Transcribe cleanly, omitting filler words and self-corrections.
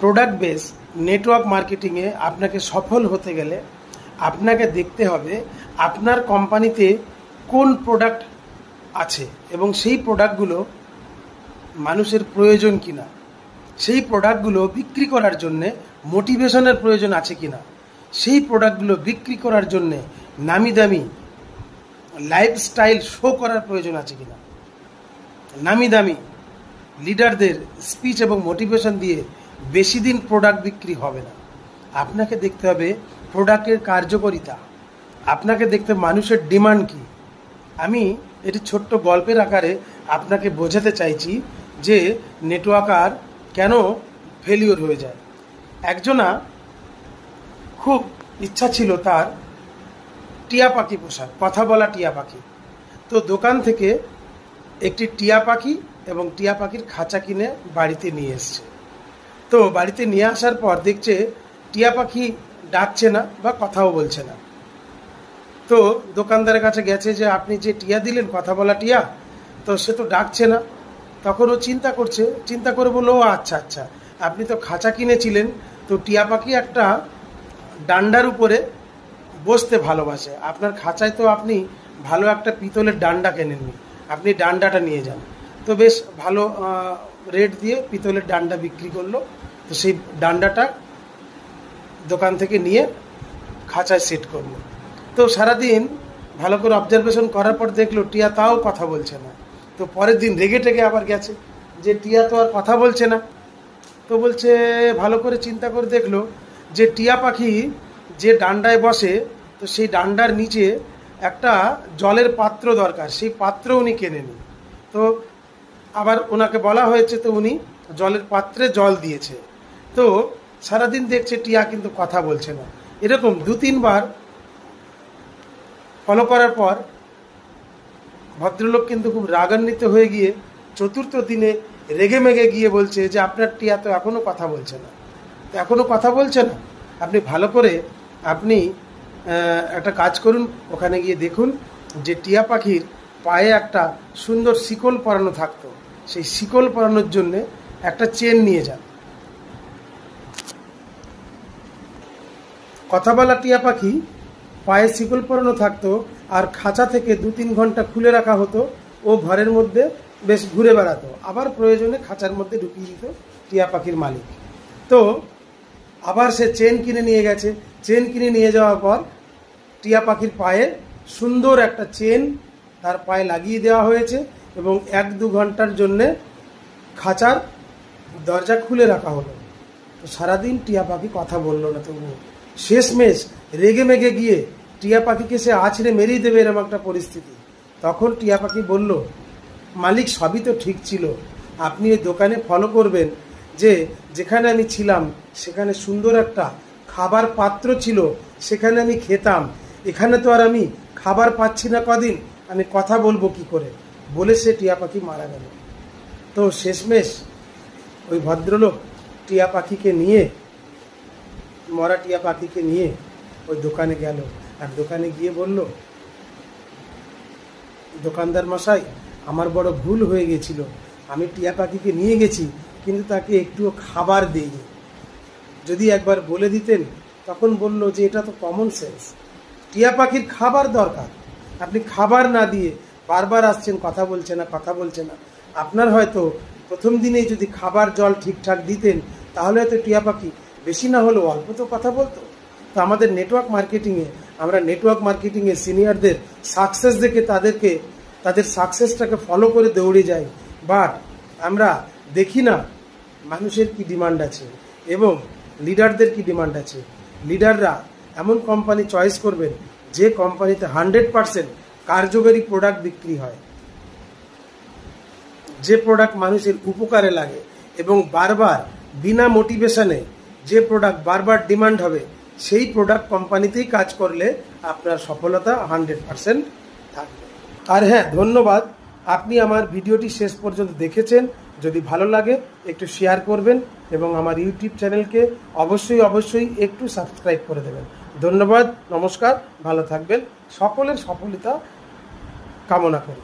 Product base network মার্কেটিংয়ে আপনাকে সফল হতে গেলে আপনাকে দেখতে হবে আপনার কোম্পানিতে কোন প্রোডাক্ট আছে এবং সেই প্রোডাক্টগুলো মানুষের প্রয়োজন কিনা, সেই প্রোডাক্টগুলো বিক্রি করার জন্যে মোটিভেশনের প্রয়োজন আছে কিনা, সেই প্রোডাক্টগুলো বিক্রি করার জন্যে নামি দামি লাইফস্টাইল শো করার প্রয়োজন আছে কিনা। নামি দামি লিডারদের স্পিচ এবং মোটিভেশন দিয়ে বেশি দিন প্রোডাক্ট বিক্রি হবে না। আপনাকে দেখতে হবে প্রোডাক্টের কার্যকারিতা, আপনাকে দেখতে হবে মানুষের ডিমান্ড কী। আমি এটি ছোট্ট গল্পের আকারে আপনাকে বোঝাতে চাইছি যে নেটওয়ার্কার কেন ফেলিওর হয়ে যায়। একজনা খুব ইচ্ছা ছিল তার টিয়া পাখি পোষার, কথা বলা টিয়া পাখি। তো দোকান থেকে একটি টিয়া পাখি এবং টিয়া পাখির খাঁচা কিনে বাড়িতে নিয়ে এসছে। তো বাড়িতে নিয়ে আসার পর দেখছে টিয়া পাখি ডাকছে না বা কথাও বলছে না। তো দোকানদারের কাছে গেছে যে আপনি যে টিয়া দিলেন, কথা বলা টিয়া, তো সে তো ডাকছে না। তখন ও চিন্তা করে বললো, ও আচ্ছা আচ্ছা, আপনি তো খাঁচা কিনেছিলেন, তো টিয়া পাখি একটা ডান্ডার উপরে বসতে ভালোবাসে, আপনার খাঁচায় তো আপনি ভালো একটা পিতলের ডান্ডা কেনেননি, আপনি ডান্ডাটা নিয়ে যান। তো বেশ ভালো রেট দিয়ে পিতলের ডান্ডা বিক্রি করলো। তো সেই ডান্ডাটা দোকান থেকে নিয়ে খাঁচায় সেট করলো। তো সারাদিন ভালো করে অবজারভেশন করার পর দেখলো টিয়া তাও কথা বলছে না। তো পরের দিন রেগে টেগে আবার গেছে যে টিয়া তো আর কথা বলছে না। তো বলছে, ভালো করে চিন্তা করে দেখলো যে টিয়া পাখি যে ডান্ডায় বসে, তো সেই ডান্ডার নিচে একটা জলের পাত্র দরকার, সেই পাত্র উনি কেনেনি। তো আবার ওনাকে বলা হয়েছে, তো উনি জলের পাত্রে জল দিয়েছে। তো সারাদিন দেখছে টিয়া কিন্তু কথা বলছে না। এরকম 2-3 বার ফলো করার পর ভদ্রলোক কিন্তু খুব রাগান্বিত হয়ে গিয়ে 4র্থ দিনে রেগে মেগে গিয়ে বলছে যে আপনার টিয়া তো এখনও কথা বলছে না। তো এখনও কথা বলছে না, আপনি ভালো করে একটা কাজ করুন, ওখানে গিয়ে দেখুন যে টিয়া পাখির পায়ে একটা সুন্দর শিকল পরানো থাকতো, সেই শিকল পরানোর জন্যে একটা চেন নিয়ে যান। কথা বলা টিয়া পাখি পায়ে শিকল পরানো থাকতো, আর খাঁচা থেকে 2-3 ঘন্টা খুলে রাখা হতো। ও ঘরের মধ্যে বেশ ঘুরে বেড়াতো, আবার প্রয়োজনে খাঁচার মধ্যে ঢুকিয়ে দিত টিয়া পাখির মালিক। তো আবার সে চেন কিনে নিয়ে গেছে। চেন কিনে নিয়ে যাওয়ার পর টিয়া পাখির পায়ে সুন্দর একটা চেন তার পায়ে লাগিয়ে দেওয়া হয়েছে এবং 1-2 ঘন্টার জন্যে খাঁচার দরজা খুলে রাখা হলো। তো সারাদিন টিয়া পাখি কথা বললো না। তবু শেষমেশ রেগে মেগে গিয়ে টিয়া পাখিকে সে আছড়ে মেরেই দেবে এরকম একটা পরিস্থিতি। তখন টিয়া পাখি বলল, মালিক সবই তো ঠিক ছিল, আপনি এই দোকানে ফলো করবেন যে যেখানে আমি ছিলাম সেখানে সুন্দর একটা খাবার পাত্র ছিল, সেখানে আমি খেতাম। এখানে তো আর আমি খাবার পাচ্ছি না কদিন, আমি কথা বলবো কি করে, বলে সে টিয়া পাখি মারা গেল। তো শেষমেশ ওই ভদ্রলোক টিয়া পাখিকে নিয়ে, মরা টিয়া পাখিকে নিয়ে ওই দোকানে গেল। আর দোকানে গিয়ে বলল, দোকানদার মশাই, আমার বড় ভুল হয়ে গেছিল, আমি টিয়া পাখিকে নিয়ে গেছি কিন্তু তাকে একটুও খাবার দিইনি, যদি একবার বলে দিতেন। তখন বলল যে এটা তো কমন সেন্স, টিয়া পাখির খাবার দরকার, আপনি খাবার না দিয়ে বারবার আসছেন, কথা বলছে না। আপনার হয়তো প্রথম দিনেই যদি খাবার জল ঠিকঠাক দিতেন তাহলে হয়তো টিয়া পাখি বেশি না হলেও অল্প তো কথা বলতো। তো আমাদের আমরা নেটওয়ার্ক মার্কেটিংয়ে সিনিয়রদের সাকসেস দেখে তাদের সাকসেসটাকে ফলো করে দৌড়ে যাই, বাট আমরা দেখি না মানুষের কি ডিমান্ড আছে এবং লিডারদের কি ডিমান্ড আছে। লিডাররা এমন কোম্পানি চয়েস করবেন যে কোম্পানিতে 100% কার্যকরী প্রোডাক্ট বিক্রি হয়, যে প্রোডাক্ট মানুষের উপকারে লাগে এবং বারবার বিনা মোটিভেশনে যে প্রোডাক্ট বারবার ডিমান্ড হবে, সেই প্রোডাক্ট কোম্পানিতেই কাজ করলে আপনার সফলতা 100% থাকবে। আর হ্যাঁ, ধন্যবাদ, আপনি আমার ভিডিওটি শেষ পর্যন্ত দেখেছেন। যদি ভালো লাগে একটু শেয়ার করবেন এবং আমার ইউটিউব চ্যানেলকে অবশ্যই একটু সাবস্ক্রাইব করে দেবেন। ধন্যবাদ, নমস্কার, ভালো থাকবেন, সকলের সফলতা কামনা করি।